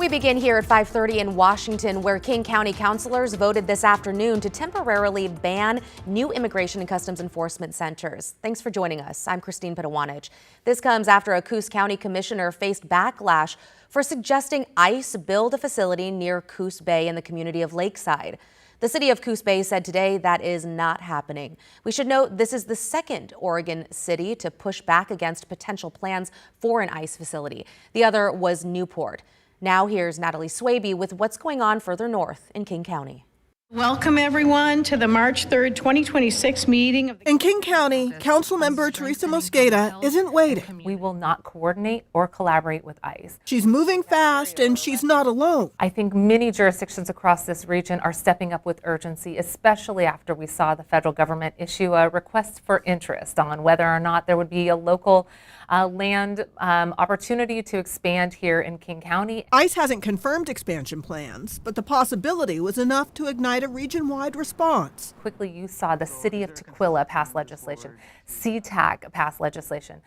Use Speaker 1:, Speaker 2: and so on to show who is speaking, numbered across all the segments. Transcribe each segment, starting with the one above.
Speaker 1: begin here at 5:30 in Washington, where King County councilors voted this afternoon to temporarily ban new immigration and customs enforcement centers. Thanks for joining us. I'm Christine Padawanich. This comes after a Coos County commissioner faced backlash for suggesting ICE build a facility near Coos Bay in the community of Lakeside. The city of Coos Bay said today that is not happening. We should note this is the second Oregon city to push back against potential plans for an ICE facility. The other was Newport. Now here's Natalie Swaby with what's going on further north in King County.
Speaker 2: Welcome, everyone, to the March 3rd, 2026 meeting.
Speaker 3: In King County, Councilmember Teresa Mosqueda isn't waiting.
Speaker 4: We will not coordinate or collaborate with ICE.
Speaker 3: She's moving fast, and she's not alone.
Speaker 4: I think many jurisdictions across this region are stepping up with urgency, especially after we saw the federal government issue a request for interest on whether or not there would be a local land opportunity to expand here in King County.
Speaker 3: ICE hasn't confirmed expansion plans, but the possibility was enough to ignite a region-wide response.
Speaker 4: Quickly, you saw the city of Tukwila pass legislation, SeaTac pass legislation,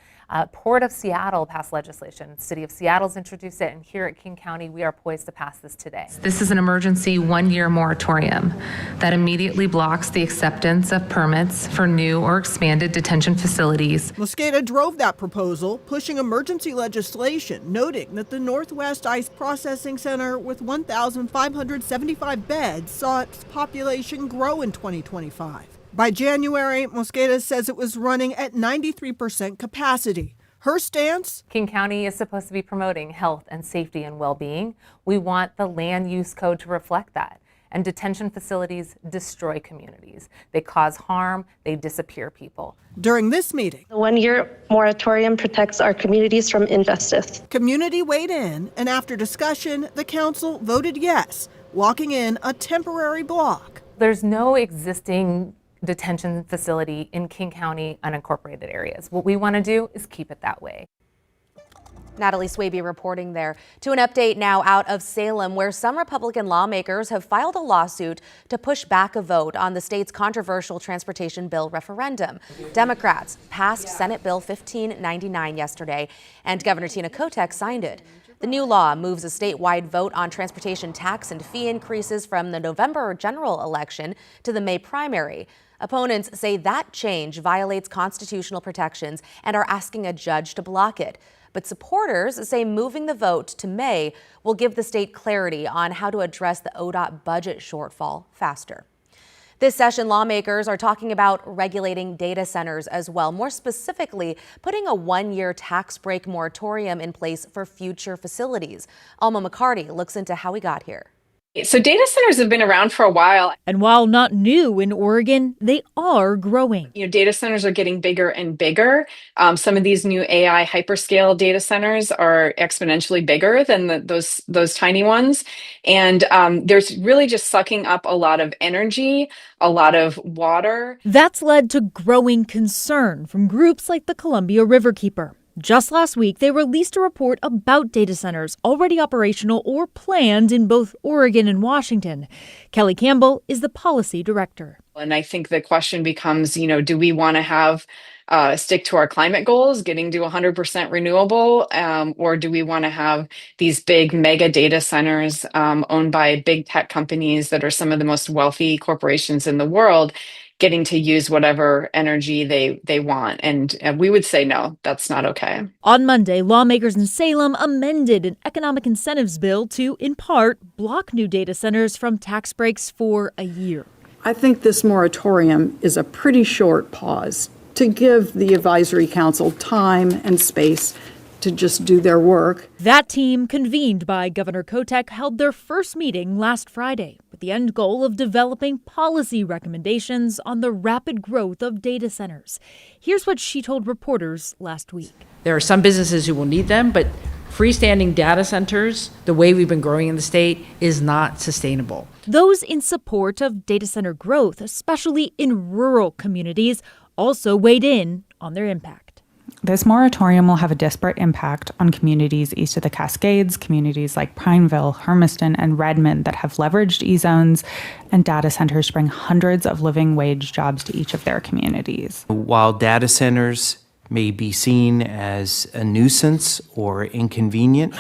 Speaker 4: Port of Seattle pass legislation. City of Seattle's introduced it, and here at King County, we are poised to pass this today.
Speaker 5: This is an emergency one-year moratorium that immediately blocks the acceptance of permits for new or expanded detention facilities.
Speaker 3: Mosqueda drove that proposal, pushing emergency legislation, noting that the Northwest ICE Processing Center with 1,575 beds saw its population grow in 2025. By January, Mosqueda says it was running at 93% capacity. Her stance?
Speaker 4: King County is supposed to be promoting health and safety and well-being. We want the land use code to reflect that. And detention facilities destroy communities. They cause harm, they disappear people.
Speaker 3: During this meeting,
Speaker 6: the one-year moratorium protects our communities from injustice.
Speaker 3: Community weighed in, and after discussion, the council voted yes, locking in a temporary block.
Speaker 4: There's no existing detention facility in King County unincorporated areas. What we want to do is keep it that way.
Speaker 1: Natalie Swaby reporting there. To an update now out of Salem, where some Republican lawmakers have filed a lawsuit to push back a vote on the state's controversial transportation bill referendum. Democrats passed Senate Bill 1599 yesterday, and Governor Tina Kotek signed it. The new law moves a statewide vote on transportation tax and fee increases from the November general election to the May primary. Opponents say that change violates constitutional protections and are asking a judge to block it. But supporters say moving the vote to May will give the state clarity on how to address the ODOT budget shortfall faster. This session, lawmakers are talking about regulating data centers as well, more specifically, putting a one-year tax break moratorium in place for future facilities. Alma McCarty looks into how we got here.
Speaker 7: So data centers have been around for a while.
Speaker 8: And while not new in Oregon, they are growing.
Speaker 7: Data centers are getting bigger and bigger. Some of these new AI hyperscale data centers are exponentially bigger than those tiny ones. And there's really just sucking up a lot of energy, a lot of water.
Speaker 8: That's led to growing concern from groups like the Columbia Riverkeeper. Just last week, they released a report about data centers already operational or planned in both Oregon and Washington. Kelly Campbell is the policy director.
Speaker 7: And I think the question becomes, do we want to have stick to our climate goals, getting to 100% renewable, or do we want to have these big mega data centers owned by big tech companies that are some of the most wealthy corporations in the world, getting to use whatever energy they want? And we would say, no, that's not okay.
Speaker 8: On Monday, lawmakers in Salem amended an economic incentives bill to, in part, block new data centers from tax breaks for a year.
Speaker 9: I think this moratorium is a pretty short pause to give the advisory council time and space to just do their work.
Speaker 8: That team, convened by Governor Kotek, held their first meeting last Friday with the end goal of developing policy recommendations on the rapid growth of data centers. Here's what she told reporters last week.
Speaker 10: There are some businesses who will need them, but freestanding data centers, the way we've been growing in the state, is not sustainable.
Speaker 8: Those in support of data center growth, especially in rural communities, also weighed in on their impact.
Speaker 11: This moratorium will have a disparate impact on communities east of the Cascades, communities like Prineville, Hermiston, and Redmond that have leveraged E-zones, and data centers bring hundreds of living wage jobs to each of their communities.
Speaker 12: While data centers may be seen as a nuisance or inconvenient,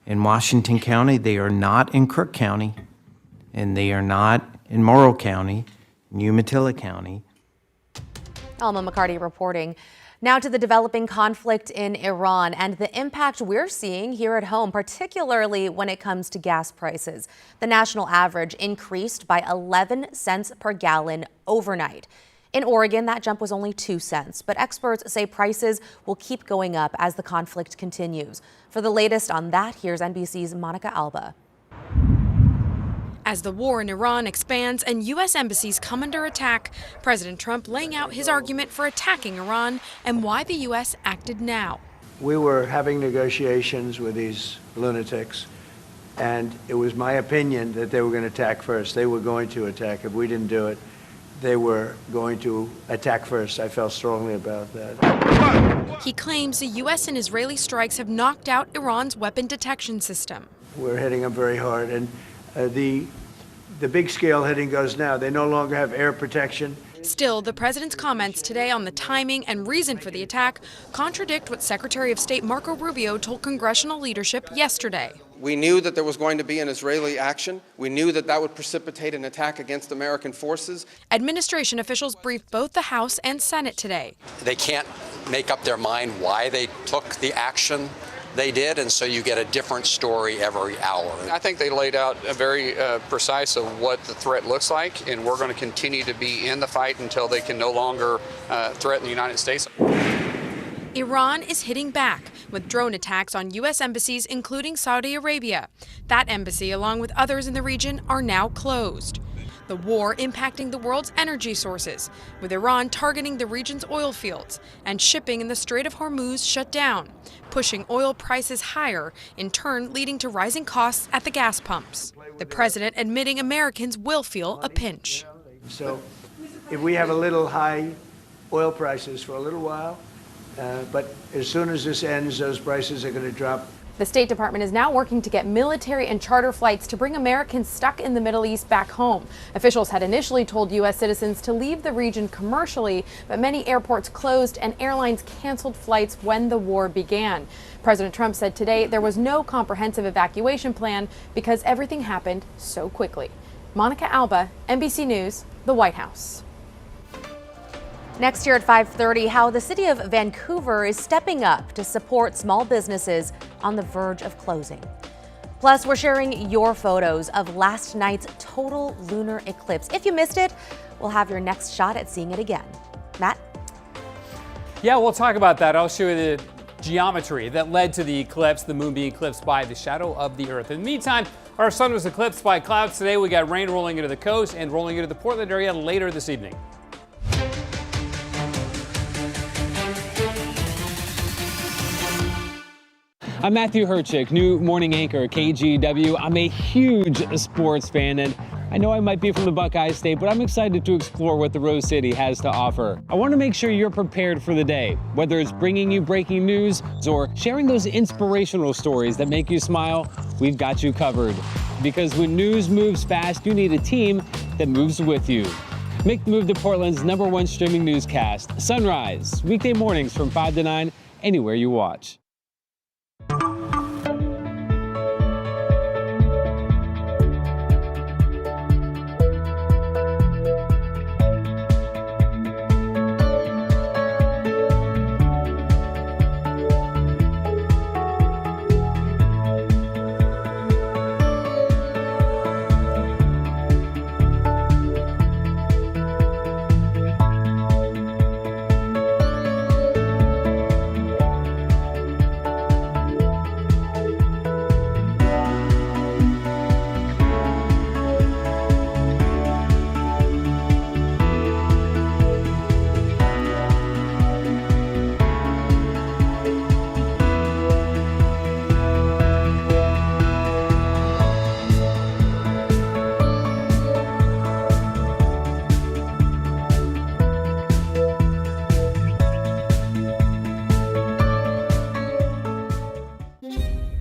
Speaker 12: in Washington County, they are not in Crook County, and they are not in Morrow County, Umatilla County.
Speaker 1: Alma McCarty reporting. Now to the developing conflict in Iran and the impact we're seeing here at home, particularly when it comes to gas prices. The national average increased by 11 cents per gallon overnight. In Oregon, that jump was only 2 cents, but experts say prices will keep going up as the conflict continues. For the latest on that, here's NBC's Monica Alba.
Speaker 13: As the war in Iran expands and U.S. embassies come under attack, President Trump laying out his argument for attacking Iran and why the U.S. acted now.
Speaker 14: We were having negotiations with these lunatics, and it was my opinion that they were going to attack first. They were going to attack. If we didn't do it, they were going to attack first. I felt strongly about that.
Speaker 13: He claims the U.S. and Israeli strikes have knocked out Iran's weapon detection system.
Speaker 14: We're hitting them very hard, and the big scale hitting goes now. They no longer have air protection.
Speaker 13: Still, the president's comments today on the timing and reason for the attack contradict what Secretary of State Marco Rubio told congressional leadership yesterday.
Speaker 15: We knew that there was going to be an Israeli action. We knew that that would precipitate an attack against American forces.
Speaker 13: Administration officials briefed both the House and Senate today.
Speaker 16: They can't make up their mind why they took the action they did, and so you get a different story every hour.
Speaker 17: I think they laid out a very precise of what the threat looks like, and we're going to continue to be in the fight until they can no longer threaten the United States.
Speaker 13: Iran is hitting back with drone attacks on U.S. embassies, including Saudi Arabia. That embassy, along with others in the region, are now closed. The war impacting the world's energy sources, with Iran targeting the region's oil fields and shipping in the Strait of Hormuz shut down, pushing oil prices higher, in turn leading to rising costs at the gas pumps. The president admitting Americans will feel a pinch.
Speaker 14: So if we have a little high oil prices for a little while, but as soon as this ends, those prices are going to drop.
Speaker 13: The State Department is now working to get military and charter flights to bring Americans stuck in the Middle East back home. Officials had initially told U.S. citizens to leave the region commercially, but many airports closed and airlines canceled flights when the war began. President Trump said today there was no comprehensive evacuation plan because everything happened so quickly. Monica Alba, NBC News, the White House.
Speaker 1: Next year at 5:30, how the city of Vancouver is stepping up to support small businesses on the verge of closing. Plus, we're sharing your photos of last night's total lunar eclipse. If you missed it, we'll have your next shot at seeing it again. Matt?
Speaker 18: Yeah, we'll talk about that. I'll show you the geometry that led to the eclipse, the moon being eclipsed by the shadow of the Earth. In the meantime, our sun was eclipsed by clouds today. We got rain rolling into the coast and rolling into the Portland area later this evening.
Speaker 19: I'm Matthew Herchick, new morning anchor at KGW. I'm a huge sports fan, and I know I might be from the Buckeye State, but I'm excited to explore what the Rose City has to offer. I want to make sure you're prepared for the day, whether it's bringing you breaking news or sharing those inspirational stories that make you smile. We've got you covered. Because when news moves fast, you need a team that moves with you. Make the move to Portland's #1 streaming newscast, Sunrise, weekday mornings from 5 to 9, anywhere you watch.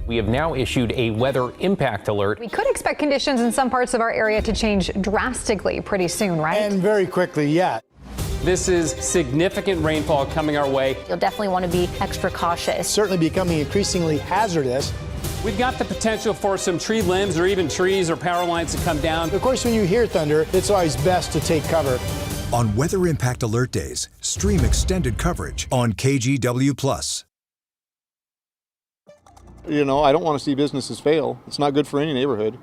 Speaker 20: We have now issued a weather impact alert.
Speaker 21: We could expect conditions in some parts of our area to change drastically pretty soon, right?
Speaker 22: And very quickly, yeah.
Speaker 18: This is significant rainfall coming our way.
Speaker 23: You'll definitely want to be extra cautious.
Speaker 22: It's certainly becoming increasingly hazardous.
Speaker 18: we've got the potential for some tree limbs or even trees or power lines to come down.
Speaker 2: Of course, when you hear thunder, it's always best to take cover.
Speaker 22: On Weather Impact Alert Days, stream extended coverage on KGW+.
Speaker 23: You know, I don't want to see businesses fail. It's not good for any neighborhood.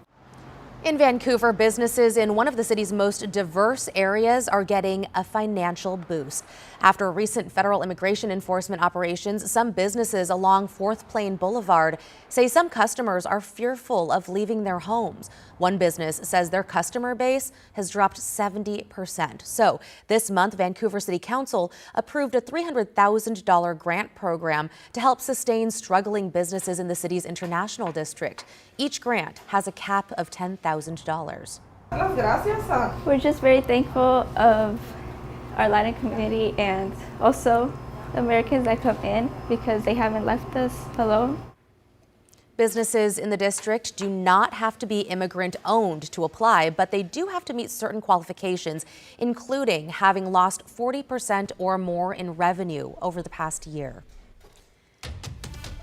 Speaker 1: In Vancouver, businesses in one of the city's most diverse areas are getting a financial boost. After recent federal immigration enforcement operations, some businesses along 4th Plain Boulevard say some customers are fearful of leaving their homes. One business says their customer base has dropped 70%. So this month, Vancouver City Council approved a $300,000 grant program to help sustain struggling businesses in the city's international district. Each grant has a cap of $10,000.
Speaker 24: We're just very thankful of our Latin community and also the Americans that come in because they haven't left us alone.
Speaker 1: Businesses in the district do not have to be immigrant owned to apply, but they do have to meet certain qualifications, including having lost 40% or more in revenue over the past year.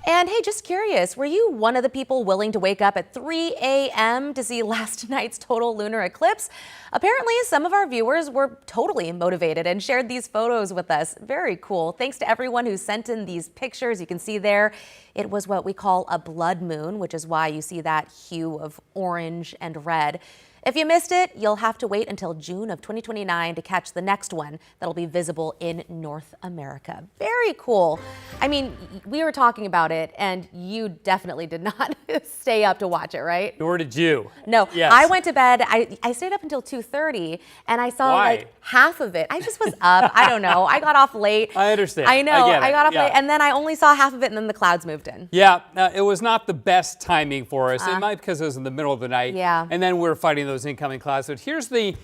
Speaker 1: And hey, just curious, were you one of the people willing to wake up at 3 a.m. to see last night's total lunar eclipse? Apparently, some of our viewers were totally motivated and shared these photos with us. Very cool. Thanks to everyone who sent in these pictures. You can see there, it was what we call a blood moon, which is why you see that hue of orange and red. If you missed it, you'll have to wait until June of 2029 to catch the next one that'll be visible in North America. Very cool. I mean, we were talking about it, and you definitely did not stay up to watch it, right?
Speaker 18: Nor did you.
Speaker 1: No,
Speaker 18: Yes.
Speaker 1: I went to bed. I stayed up until 2:30, and I saw
Speaker 18: Why?
Speaker 1: like half of it. I just was up. I don't know. I got off late.
Speaker 18: I understand.
Speaker 1: I know.
Speaker 18: get it.
Speaker 1: I got off
Speaker 18: Yeah.
Speaker 1: late, and then I only saw half of it, and then the clouds moved in.
Speaker 18: Yeah, it was not the best timing for us. It might because it was in the middle of the night.
Speaker 1: Yeah.
Speaker 18: And then we were fighting those incoming clouds. But here's the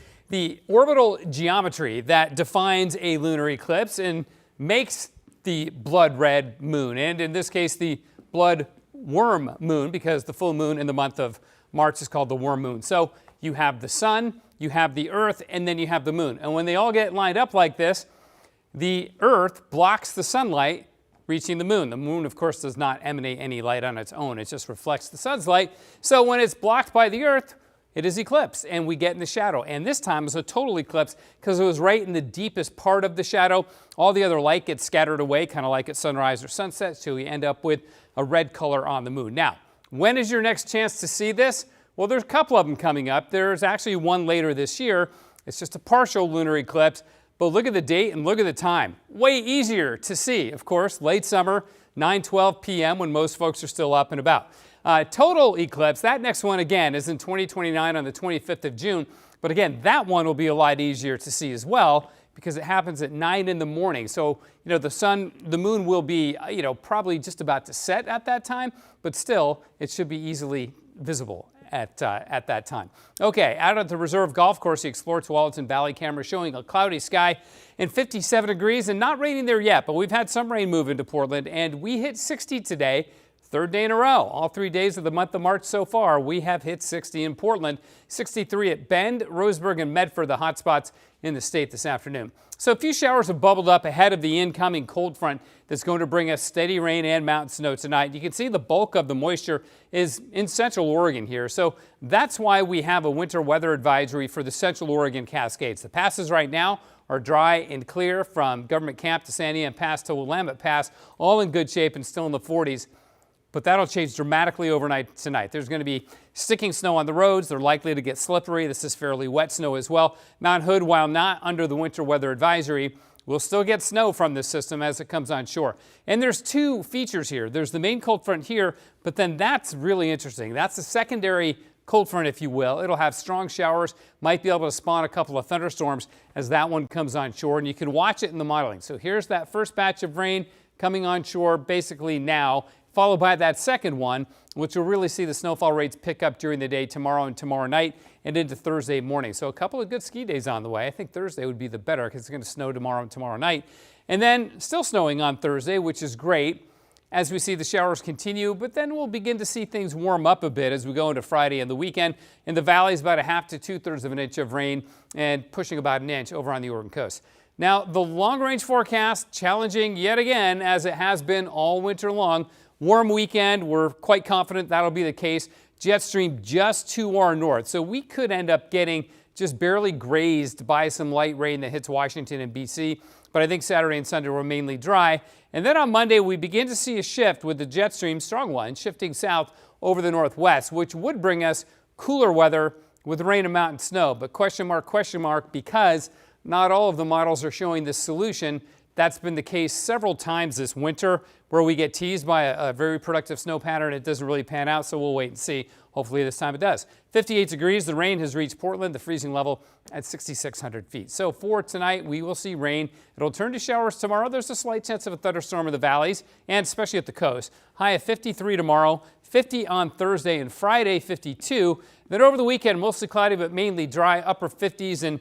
Speaker 18: orbital geometry that defines a lunar eclipse and makes the blood red moon, and in this case, the blood worm moon, because the full moon in the month of March is called the worm moon. So you have the sun, you have the earth, and then you have the moon. And when they all get lined up like this, the earth blocks the sunlight reaching the moon. The moon, of course, does not emanate any light on its own. It just reflects the sun's light. So when it's blocked by the earth, it is eclipsed, and we get in the shadow. And this time is a total eclipse because it was right in the deepest part of the shadow. All the other light gets scattered away, kind of like at sunrise or sunset, so we end up with a red color on the moon. Now, when is your next chance to see this? Well, there's a couple of them coming up. There's actually one later this year. It's just a partial lunar eclipse, but look at the date and look at the time. Way easier to see, of course, late summer, 9:12 p.m. when most folks are still up and about. Total eclipse, that next one again is in 2029 on the 25th of June. But again, that one will be a lot easier to see as well because it happens at 9 in the morning. So, you know, the moon will be, probably just about to set at that time, but still it should be easily visible at that time. Okay, out at the Reserve Golf Course, the Explore Tualatin Valley camera showing a cloudy sky and 57 degrees and not raining there yet, but we've had some rain move into Portland and we hit 60 today. Third day in a row. All 3 days of the month of March so far, we have hit 60 in Portland, 63 at Bend, Roseburg, and Medford, the hot spots in the state this afternoon. So a few showers have bubbled up ahead of the incoming cold front that's going to bring us steady rain and mountain snow tonight. You can see the bulk of the moisture is in central Oregon here. So that's why we have a winter weather advisory for the central Oregon Cascades. The passes right now are dry and clear from Government Camp to Sandiam Pass to Willamette Pass, all in good shape and still in the 40s. But that'll change dramatically overnight tonight. There's going to be sticking snow on the roads. They're likely to get slippery. This is fairly wet snow as well. Mount Hood, while not under the winter weather advisory, will still get snow from this system as it comes on shore. And there's two features here. There's the main cold front here, but then that's really interesting. That's the secondary cold front, if you will. It'll have strong showers, might be able to spawn a couple of thunderstorms as that one comes on shore, and you can watch it in the modeling. So here's that first batch of rain coming on shore basically now, followed by that second one, which will really see the snowfall rates pick up during the day tomorrow and tomorrow night and into Thursday morning. So a couple of good ski days on the way. I think Thursday would be the better because it's going to snow tomorrow and tomorrow night. And then still snowing on Thursday, which is great as we see the showers continue, but then we'll begin to see things warm up a bit as we go into Friday and the weekend. In the valleys, about 1/2 to 2/3 of an inch of rain and pushing about an inch over on the Oregon coast. Now, the long-range forecast, challenging yet again, as it has been all winter long. Warm weekend. We're quite confident that'll be the case. Jet stream just to our north. So we could end up getting just barely grazed by some light rain that hits Washington and BC. But I think Saturday and Sunday were mainly dry. And then on Monday, we begin to see a shift with the jet stream, strong one, shifting south over the northwest, which would bring us cooler weather with rain and mountain snow. But question mark, because not all of the models are showing this solution. That's been the case several times this winter where we get teased by a very productive snow pattern. It doesn't really pan out, so we'll wait and see. Hopefully this time it does. 58 degrees, the rain has reached Portland, the freezing level at 6,600 feet. So for tonight, we will see rain. It'll turn to showers tomorrow. There's a slight chance of a thunderstorm in the valleys and especially at the coast. High of 53 tomorrow, 50 on Thursday and Friday, 52. Then over the weekend, mostly cloudy but mainly dry, upper 50s, and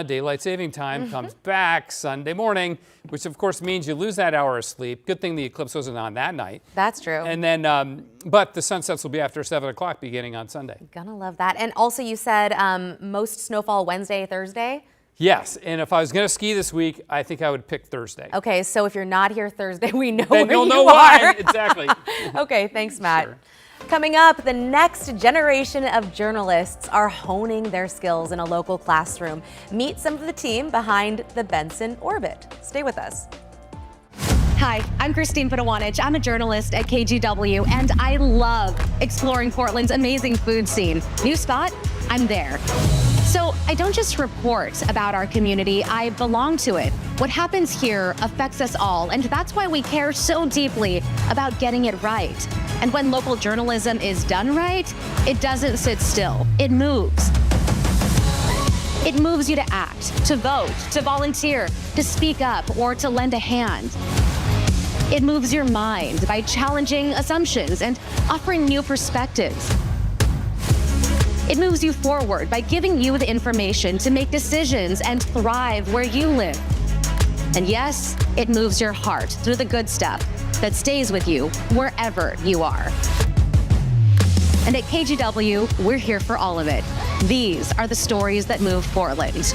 Speaker 18: daylight saving time comes back Sunday morning, which of course means you lose that hour of sleep. Good thing the eclipse wasn't on that night.
Speaker 1: That's true.
Speaker 18: And then, but the sunsets will be after 7 o'clock beginning on Sunday.
Speaker 1: Gonna love that. And also you said most snowfall Wednesday, Thursday?
Speaker 18: Yes, and if I was going to ski this week, I think I would pick Thursday.
Speaker 1: Okay, so if you're not here Thursday, we know
Speaker 18: then
Speaker 1: where
Speaker 18: you'll
Speaker 1: you
Speaker 18: know
Speaker 1: are.
Speaker 18: why. Exactly.
Speaker 1: Okay, thanks, Matt.
Speaker 18: Sure.
Speaker 1: Coming up, the next generation of journalists are honing their skills in a local classroom. Meet some of the team behind the Benson Orbit. Stay with us.
Speaker 3: Hi, I'm Christine Padawanich. I'm a journalist at KGW, and I love exploring Portland's amazing food scene. New spot? I'm there. So I don't just report about our community, I belong to it. What happens here affects us all, and that's why we care so deeply about getting it right. And when local journalism is done right, it doesn't sit still, it moves. It moves you to act, to vote, to volunteer, to speak up, or to lend a hand. It moves your mind by challenging assumptions and offering new perspectives. It moves you forward by giving you the information to make decisions and thrive where you live. And yes, it moves your heart through the good stuff that stays with you wherever you are. And at KGW, we're here for all of it. These are the stories that move Portland.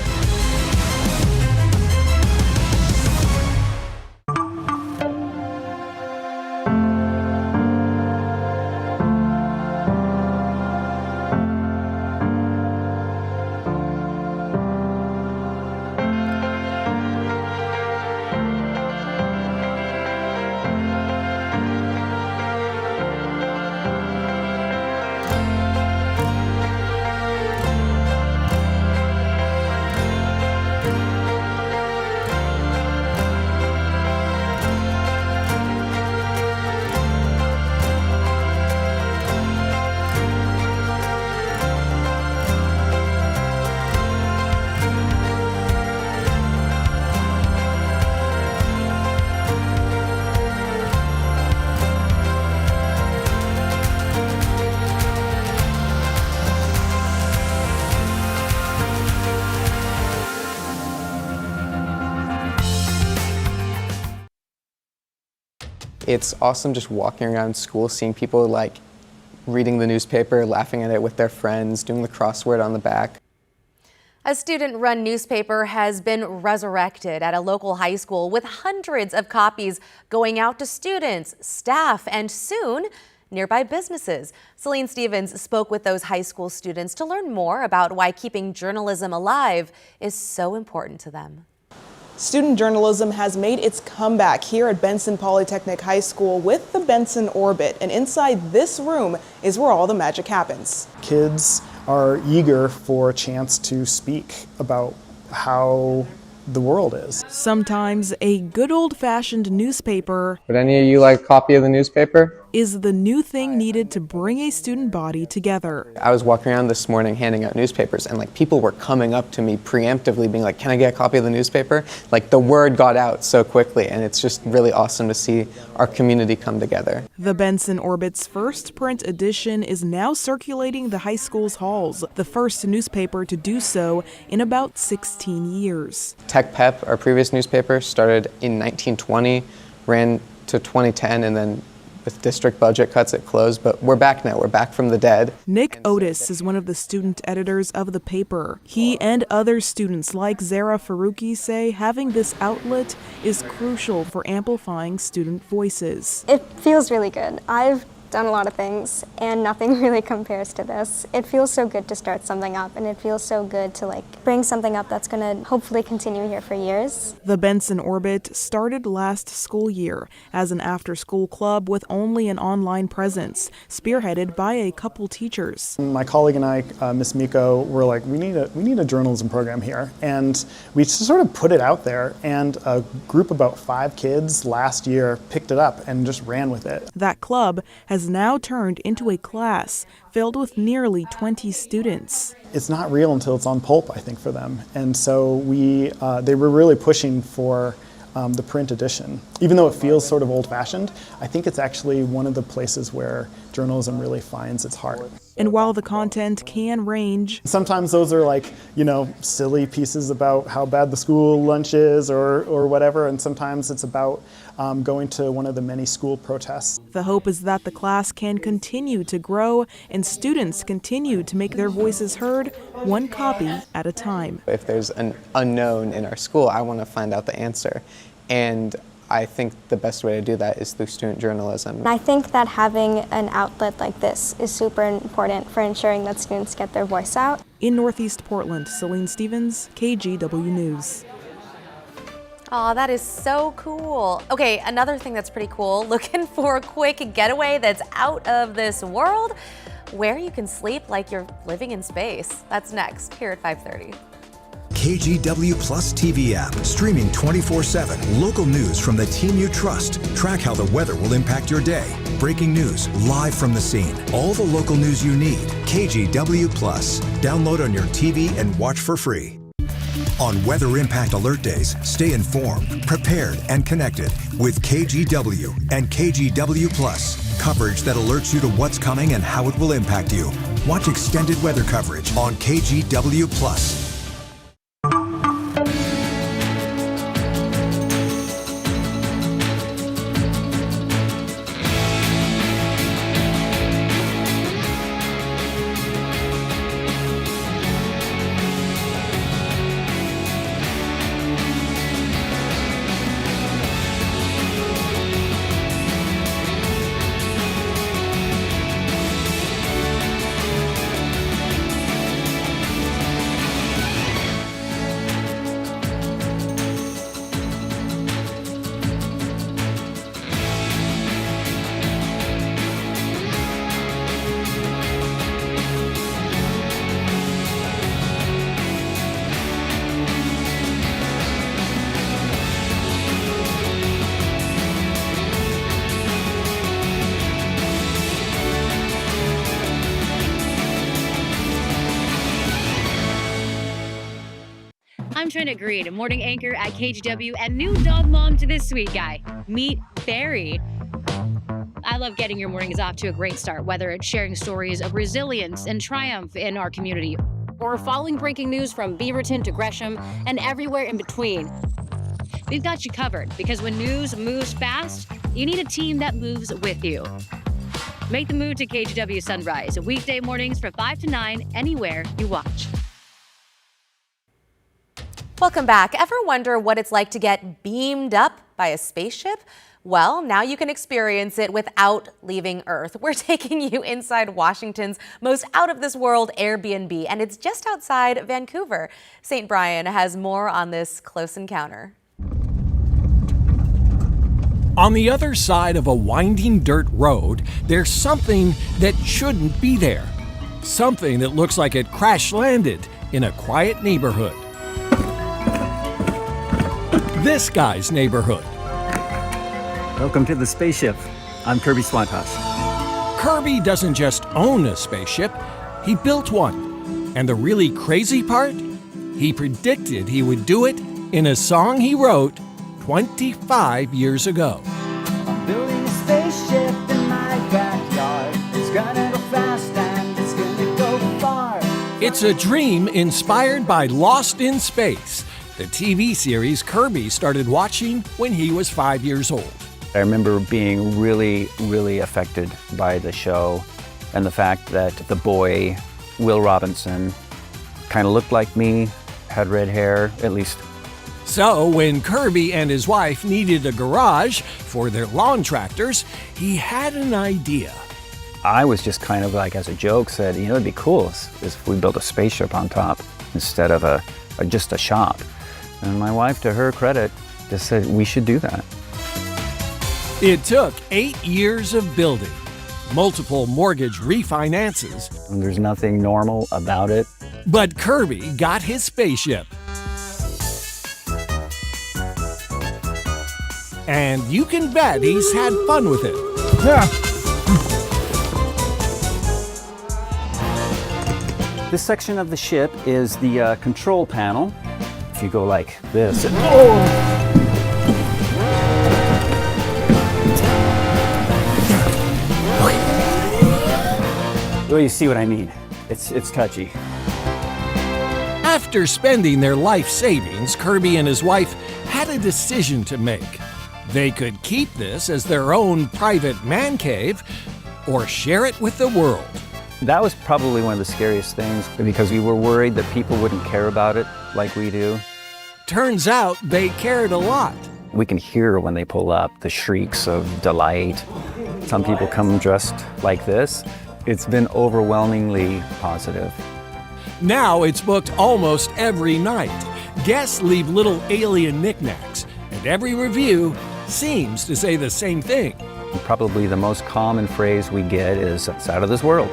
Speaker 4: It's awesome just walking around school, seeing people like reading the newspaper, laughing at it with their friends, doing the crossword on the back.
Speaker 1: A student-run newspaper has been resurrected at a local high school with hundreds of copies going out to students, staff, and soon, nearby businesses. Celine Stevens spoke with those high school students to learn more about why keeping journalism alive is so important to them.
Speaker 5: Student journalism has made its comeback here at Benson Polytechnic High School with the Benson Orbit, and inside this room is where all the magic happens.
Speaker 2: Kids are eager for a chance to speak about how the world is.
Speaker 5: Sometimes a good old-fashioned newspaper
Speaker 4: Would any of you like a copy of the newspaper?
Speaker 5: is the new thing needed to bring a student body together.
Speaker 4: I was walking around this morning handing out newspapers, and like people were coming up to me preemptively being like, can I get a copy of the newspaper? Like the word got out so quickly, and it's just really awesome to see our community come together.
Speaker 5: The Benson Orbit's first print edition is now circulating the high school's halls, the first newspaper to do so in about 16 years.
Speaker 4: Tech Pep, our previous newspaper, started in 1920, ran to 2010, and then with district budget cuts, it closed, but we're back now. We're back from the dead.
Speaker 5: Nick Otis is one of the student editors of the paper. He and other students like Zara Faruqi say having this outlet is crucial for amplifying student voices.
Speaker 6: It feels really good. I've done a lot of things and nothing really compares to this. It feels so good to start something up, and it feels so good to bring something up that's going to hopefully continue here for years.
Speaker 5: The Benson Orbit started last school year as an after-school club with only an online presence, spearheaded by a couple teachers.
Speaker 2: My colleague and I, Miss Miko, were like, we need a journalism program here, and we sort of put it out there, and a group about 5 kids last year picked it up and just ran with it.
Speaker 5: That club has now turned into a class filled with nearly 20 students.
Speaker 2: It's not real until it's on pulp, I think, for them. And so they were really pushing for the print edition. Even though it feels sort of old-fashioned, I think it's actually one of the places where journalism really finds its heart.
Speaker 5: And while the content can range,
Speaker 2: sometimes those are silly pieces about how bad the school lunch is or whatever, and sometimes it's about going to one of the many school protests.
Speaker 5: The hope is that the class can continue to grow and students continue to make their voices heard, one copy at a time.
Speaker 4: If there's an unknown in our school, I want to find out the answer. And I think the best way to do that is through student journalism.
Speaker 6: And I think that having an outlet like this is super important for ensuring that students get their voice out.
Speaker 5: In Northeast Portland, Celine Stevens, KGW News.
Speaker 1: Oh, that is so cool. Okay, another thing that's pretty cool, looking for a quick getaway that's out of this world, where you can sleep like you're living in space. That's next, here at 5:30.
Speaker 22: KGW Plus TV app, streaming 24/7. Local news from the team you trust. Track how the weather will impact your day. Breaking news live from the scene. All the local news you need. KGW Plus. Download on your TV and watch for free. On Weather Impact Alert Days, stay informed, prepared, and connected with KGW and KGW Plus. Coverage that alerts you to what's coming and how it will impact you. Watch extended weather coverage on KGW Plus.
Speaker 7: I'm Trina Green, a morning anchor at KGW and new dog mom to this sweet guy. Meet Barry. I love getting your mornings off to a great start, whether it's sharing stories of resilience and triumph in our community, or following breaking news from Beaverton to Gresham and everywhere in between. We've got you covered, because when news moves fast, you need a team that moves with you. Make the move to KGW Sunrise, weekday mornings from 5 to 9, anywhere you watch.
Speaker 1: Welcome back. Ever wonder what it's like to get beamed up by a spaceship? Well, now you can experience it without leaving Earth. We're taking you inside Washington's most out-of-this-world Airbnb, and it's just outside Vancouver. St. Brian has more on this close encounter.
Speaker 9: On the other side of a winding dirt road, there's something that shouldn't be there. Something that looks like it crash-landed in a quiet neighborhood. This guy's neighborhood.
Speaker 10: Welcome to the spaceship. I'm Kirby Swantosh.
Speaker 9: Kirby doesn't just own a spaceship, he built one. And the really crazy part? He predicted he would do it in a song he wrote 25 years ago.
Speaker 25: I'm building a spaceship in my backyard. It's gonna go fast and it's gonna go far.
Speaker 9: It's a dream inspired by Lost in Space, the TV series Kirby started watching when he was 5 years old.
Speaker 10: I remember being really, really affected by the show and the fact that the boy, Will Robinson, kind of looked like me, had red hair, at least.
Speaker 9: So when Kirby and his wife needed a garage for their lawn tractors, he had an idea.
Speaker 10: I was just kind of like, as a joke, said, you know, it'd be cool if we built a spaceship on top instead of just a shop. And my wife, to her credit, just said we should do that.
Speaker 9: It took 8 years of building, multiple mortgage refinances.
Speaker 10: And there's nothing normal about it.
Speaker 9: But Kirby got his spaceship. And you can bet he's had fun with it.
Speaker 10: Yeah. This section of the ship is the control panel. If you go like this, well, you see what I mean. It's touchy.
Speaker 9: After spending their life savings, Kirby and his wife had a decision to make. They could keep this as their own private man cave or share it with the world.
Speaker 10: That was probably one of the scariest things because we were worried that people wouldn't care about it like we do.
Speaker 9: Turns out they cared a lot.
Speaker 10: We can hear when they pull up the shrieks of delight. Some people come dressed like this. It's been overwhelmingly positive.
Speaker 9: Now it's booked almost every night. Guests leave little alien knickknacks, and every review seems to say the same thing.
Speaker 10: Probably the most common phrase we get is, "It's out of this world."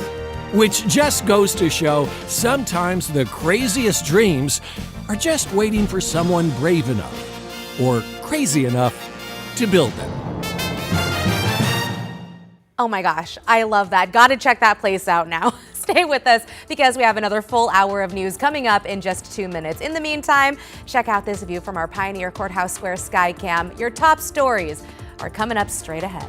Speaker 9: Which just goes to show sometimes the craziest dreams are just waiting for someone brave enough or crazy enough to build them.
Speaker 1: Oh my gosh, I love that. Gotta check that place out now. Stay with us because we have another full hour of news coming up in just 2 minutes. In the meantime, check out this view from our Pioneer Courthouse Square Skycam. Your top stories are coming up straight ahead.